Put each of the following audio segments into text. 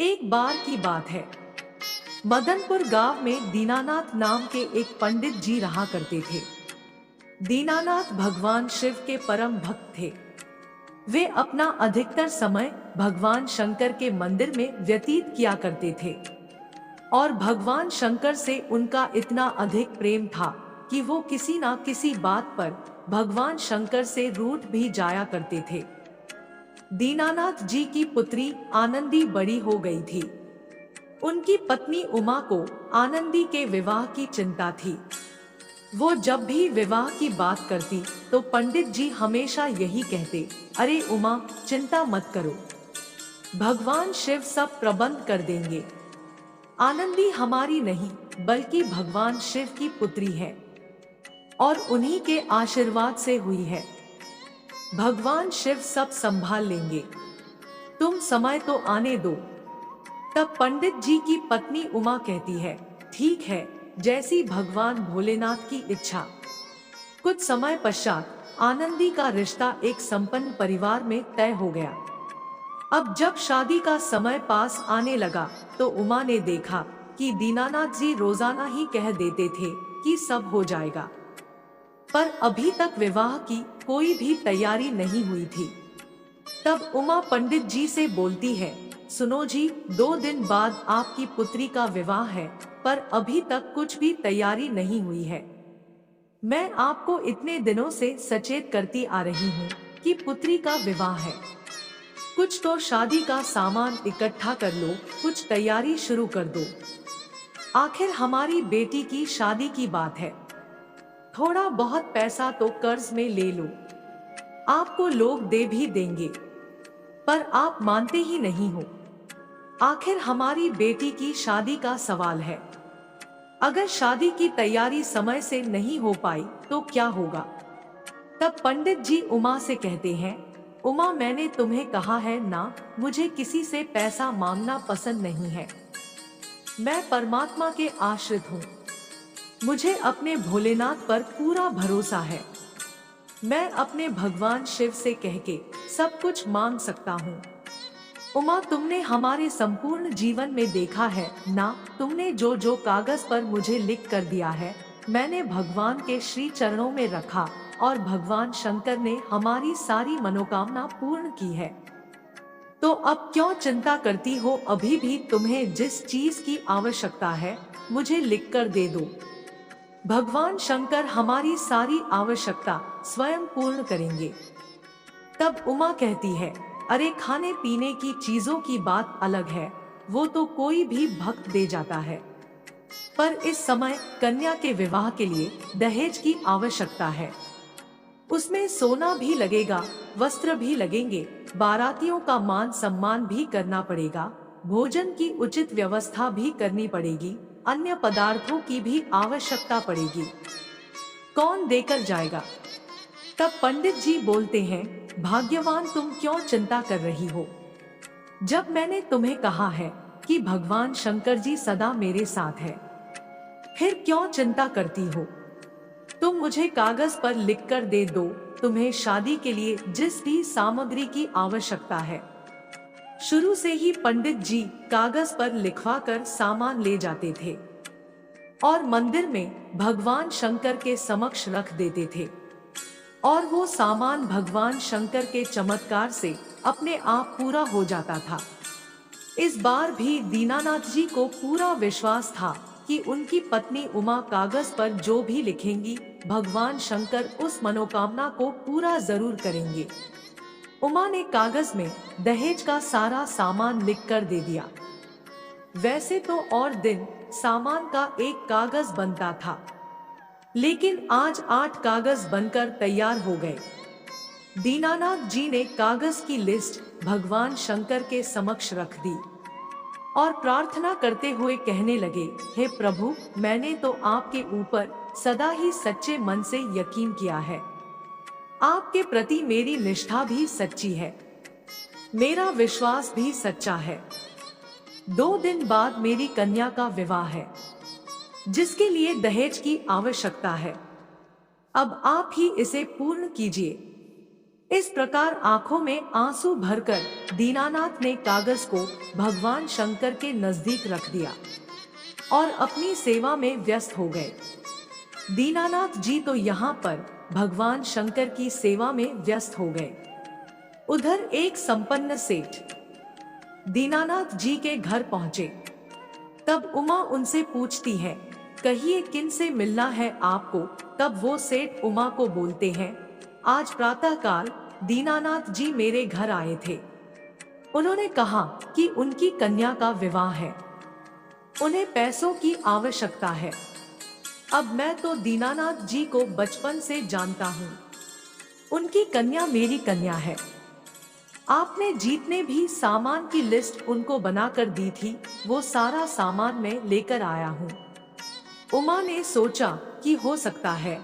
एक बार की बात है। मदनपुर गांव में दीनानाथ नाम के एक पंडित जी रहा करते थे। दीनानाथ भगवान शिव के परम भक्त थे। वे अपना अधिकतर समय भगवान शंकर के मंदिर में व्यतीत किया करते थे और भगवान शंकर से उनका इतना अधिक प्रेम था कि वो किसी ना किसी बात पर भगवान शंकर से रूठ भी जाया करते थे। दीनानाथ जी की पुत्री आनंदी बड़ी हो गई थी। उनकी पत्नी उमा को आनंदी के विवाह की चिंता थी। वो जब भी विवाह की बात करती तो पंडित जी हमेशा यही कहते, अरे उमा, चिंता मत करो, भगवान शिव सब प्रबंध कर देंगे। आनंदी हमारी नहीं बल्कि भगवान शिव की पुत्री है और उन्हीं के आशीर्वाद से हुई है। भगवान शिव सब संभाल लेंगे, तुम समय तो आने दो। तब पंडित जी की पत्नी उमा कहती है, ठीक है, जैसी भगवान भोलेनाथ की इच्छा। कुछ समय पश्चात आनंदी का रिश्ता एक संपन्न परिवार में तय हो गया। अब जब शादी का समय पास आने लगा तो उमा ने देखा कि दीनानाथ जी रोजाना ही कह देते थे कि सब हो जाएगा, पर अभी तक विवाह की कोई भी तैयारी नहीं हुई थी। तब उमा पंडित जी से बोलती है, सुनो जी, 2 दिन बाद आपकी पुत्री का विवाह है, पर अभी तक कुछ भी तैयारी नहीं हुई है। मैं आपको इतने दिनों से सचेत करती आ रही हूँ कि पुत्री का विवाह है, कुछ तो शादी का सामान इकट्ठा कर लो, कुछ तैयारी शुरू कर दो। आखिर हमारी बेटी की शादी की बात है। थोड़ा बहुत पैसा तो कर्ज में ले लो, आपको लोग दे भी देंगे, पर आप मानते ही नहीं हो। आखिर हमारी बेटी की शादी का सवाल है। अगर शादी की तैयारी समय से नहीं हो पाई तो क्या होगा? तब पंडित जी उमा से कहते हैं, उमा, मैंने तुम्हें कहा है ना, मुझे किसी से पैसा मांगना पसंद नहीं है। मैं परमात्मा के आश्रित हूँ, मुझे अपने भोलेनाथ पर पूरा भरोसा है। मैं अपने भगवान शिव से कह के सब कुछ मांग सकता हूँ। उमा, तुमने हमारे संपूर्ण जीवन में देखा है ना, तुमने जो जो कागज पर मुझे लिख कर दिया है, मैंने भगवान के श्री चरणों में रखा और भगवान शंकर ने हमारी सारी मनोकामना पूर्ण की है। तो अब क्यों चिंता करती हो? अभी भी तुम्हें जिस चीज की आवश्यकता है मुझे लिख कर दे दो, भगवान शंकर हमारी सारी आवश्यकता स्वयं पूर्ण करेंगे। तब उमा कहती है, अरे, खाने पीने की चीजों की बात अलग है, वो तो कोई भी भक्त दे जाता है, पर इस समय कन्या के विवाह के लिए दहेज की आवश्यकता है। उसमें सोना भी लगेगा, वस्त्र भी लगेंगे, बारातियों का मान सम्मान भी करना पड़ेगा, भोजन की उचित व्यवस्था भी करनी पड़ेगी, अन्य पदार्थों की भी आवश्यकता पड़ेगी। कौन देकर जाएगा? तब पंडित जी बोलते हैं, भाग्यवान, तुम क्यों चिंता कर रही हो? जब मैंने तुम्हें कहा है कि भगवान शंकर जी सदा मेरे साथ है, फिर क्यों चिंता करती हो? तुम मुझे कागज पर लिखकर दे दो, तुम्हें शादी के लिए जिस भी सामग्री की आवश्यकता है। शुरू से ही पंडित जी कागज पर लिखवा कर सामान ले जाते थे और मंदिर में भगवान शंकर के समक्ष रख देते थे, और वो सामान भगवान शंकर के चमत्कार से अपने आप पूरा हो जाता था। इस बार भी दीनानाथ जी को पूरा विश्वास था कि उनकी पत्नी उमा कागज पर जो भी लिखेंगी, भगवान शंकर उस मनोकामना को पूरा जरूर करेंगे। उमा ने कागज में दहेज का सारा सामान लिखकर दे दिया। वैसे तो और दिन सामान का एक कागज बनता था, लेकिन आज 8 कागज बनकर तैयार हो गए। दीनानाथ जी ने कागज की लिस्ट भगवान शंकर के समक्ष रख दी और प्रार्थना करते हुए कहने लगे, हे प्रभु, मैंने तो आपके ऊपर सदा ही सच्चे मन से यकीन किया है। आपके प्रति मेरी निष्ठा भी सच्ची है, मेरा विश्वास भी सच्चा है। 2 दिन बाद मेरी कन्या का विवाह है, जिसके लिए दहेज की आवश्यकता है। अब आप ही इसे पूर्ण कीजिए। इस प्रकार आंखों में आंसू भरकर दीनानाथ ने कागज को भगवान शंकर के नजदीक रख दिया और अपनी सेवा में व्यस्त हो गए। दीनानाथ जी तो यहाँ पर भगवान शंकर की सेवा में व्यस्त हो गए। उधर एक संपन्न सेठ दीनानाथ जी के घर पहुंचे। तब उमा उनसे पूछती है, कहिए किन से मिलना है आपको। तब वो सेठ उमा को बोलते हैं, आज प्रातःकाल दीनानाथ जी मेरे घर आए थे। उन्होंने कहा कि उनकी कन्या का विवाह है, उन्हें पैसों की आवश्यकता है। अब मैं तो दीनानाथ जी को बचपन से जानता हूँ, उनकी कन्या मेरी कन्या है। आपने जितने भी सामान की लिस्ट उनको बनाकर दी थी, वो सारा सामान मैं लेकर आया हूँ। उमा ने सोचा कि हो सकता है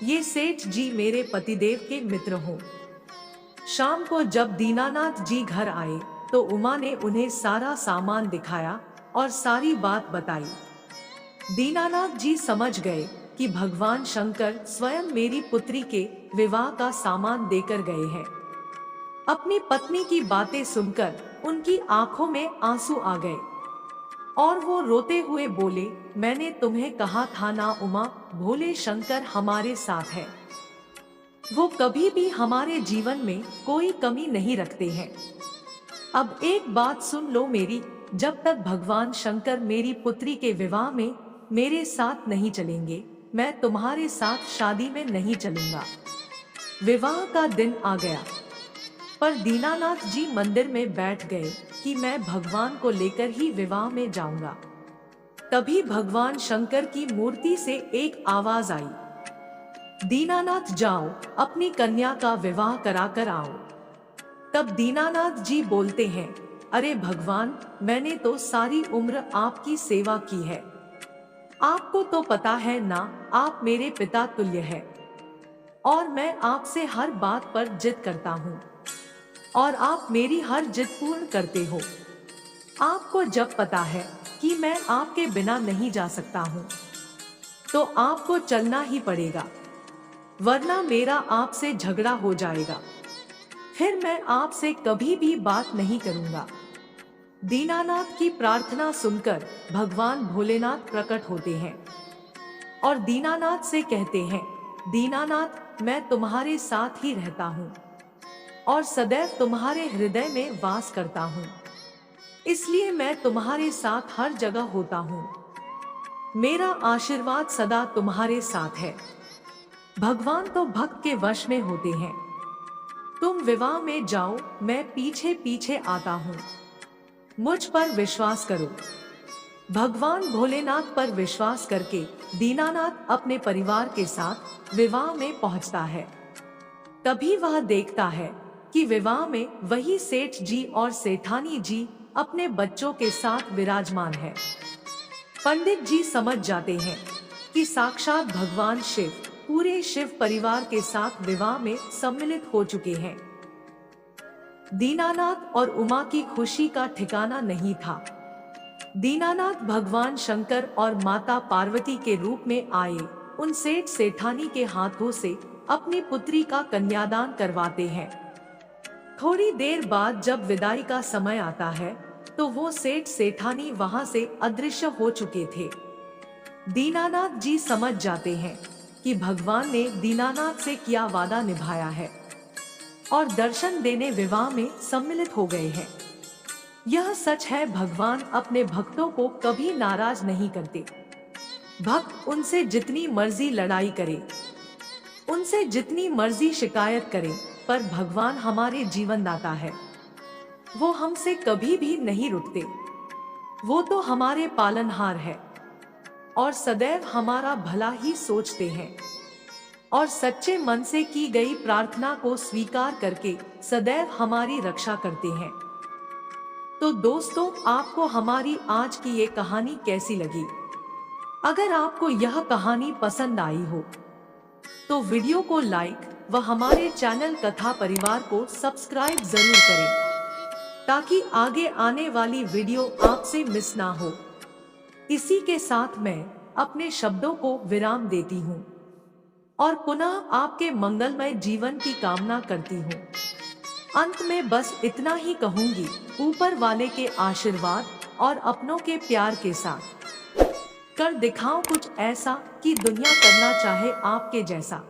ये सेठ जी मेरे पतिदेव के मित्र हों। शाम को जब दीनानाथ जी घर आए तो उमा ने उन्हें सारा सामान दिखाया और सारी बात बताई। दीनानाथ जी समझ गए कि भगवान शंकर स्वयं मेरी पुत्री के विवाह का सामान देकर गए हैं। अपनी पत्नी की बातें सुनकर उनकी आंखों में आंसू आ गए और वो रोते हुए बोले, मैंने तुम्हें कहा था ना उमा, भोले शंकर हमारे साथ है। वो कभी भी हमारे जीवन में कोई कमी नहीं रखते हैं। अब एक बात सुन लो मेरी, जब तक भगवान शंकर मेरी पुत्री के विवाह में मेरे साथ नहीं चलेंगे, मैं तुम्हारे साथ शादी में नहीं चलूंगा। विवाह का दिन आ गया, पर दीनानाथ जी मंदिर में बैठ गए कि मैं भगवान को लेकर ही विवाह में जाऊंगा। तभी भगवान शंकर की मूर्ति से एक आवाज आई, दीनानाथ जाओ, अपनी कन्या का विवाह करा कर आओ। तब दीनानाथ जी बोलते हैं, अरे भगवान, मैंने तो सारी उम्र आपकी सेवा की है। आपको तो पता है ना, आप मेरे पिता तुल्य है और मैं आपसे हर बात पर जिद करता हूँ और आप मेरी हर जिद पूर्ण करते हो। आपको जब पता है कि मैं आपके बिना नहीं जा सकता हूँ, तो आपको चलना ही पड़ेगा, वरना मेरा आपसे झगड़ा हो जाएगा। फिर मैं आपसे कभी भी बात नहीं करूंगा। दीनानाथ की प्रार्थना सुनकर भगवान भोलेनाथ प्रकट होते हैं और दीनानाथ से कहते हैं, दीनानाथ, मैं तुम्हारे साथ ही रहता हूँ और सदैव तुम्हारे हृदय में वास करता हूँ, इसलिए मैं तुम्हारे साथ हर जगह होता हूँ। मेरा आशीर्वाद सदा तुम्हारे साथ है। भगवान तो भक्त के वश में होते हैं। तुम विवाह में जाओ, मैं पीछे पीछे आता हूँ। मुझ पर विश्वास करो। भगवान भोलेनाथ पर विश्वास करके दीनानाथ अपने परिवार के साथ विवाह में पहुंचता है। तभी वह देखता है कि विवाह में वही सेठ जी और सेठानी जी अपने बच्चों के साथ विराजमान है। पंडित जी समझ जाते हैं कि साक्षात भगवान शिव पूरे शिव परिवार के साथ विवाह में सम्मिलित हो चुके हैं। दीनानाथ और उमा की खुशी का ठिकाना नहीं था। दीनानाथ भगवान शंकर और माता पार्वती के रूप में आए उन सेठ सेठानी के हाथों से अपनी पुत्री का कन्यादान करवाते हैं। थोड़ी देर बाद जब विदाई का समय आता है तो वो सेठ सेठानी वहां से अदृश्य हो चुके थे। दीनानाथ जी समझ जाते हैं कि भगवान ने दीनानाथ से किया वादा निभाया है और दर्शन देने विवाह में सम्मिलित हो गए हैं। यह सच है, भगवान अपने भक्तों को कभी नाराज नहीं करते। भक्त उनसे जितनी मर्जी लड़ाई करे, उनसे जितनी मर्जी शिकायत करे, पर भगवान हमारे जीवन दाता है। वो हमसे कभी भी नहीं रुकते। वो तो हमारे पालनहार है और सदैव हमारा भला ही सोचते हैं और सच्चे मन से की गई प्रार्थना को स्वीकार करके सदैव हमारी रक्षा करते हैं। तो दोस्तों, आपको हमारी आज की ये कहानी कैसी लगी? अगर आपको यह कहानी पसंद आई हो तो वीडियो को लाइक व हमारे चैनल कथा परिवार को सब्सक्राइब जरूर करें ताकि आगे आने वाली वीडियो आपसे मिस ना हो। इसी के साथ मैं अपने शब्दों को विराम देती हूँ। और पुनः आपके मंगलमय जीवन की कामना करती हूँ। अंत में बस इतना ही कहूंगी, ऊपर वाले के आशीर्वाद और अपनों के प्यार के साथ कर दिखाओ कुछ ऐसा कि दुनिया करना चाहे आपके जैसा।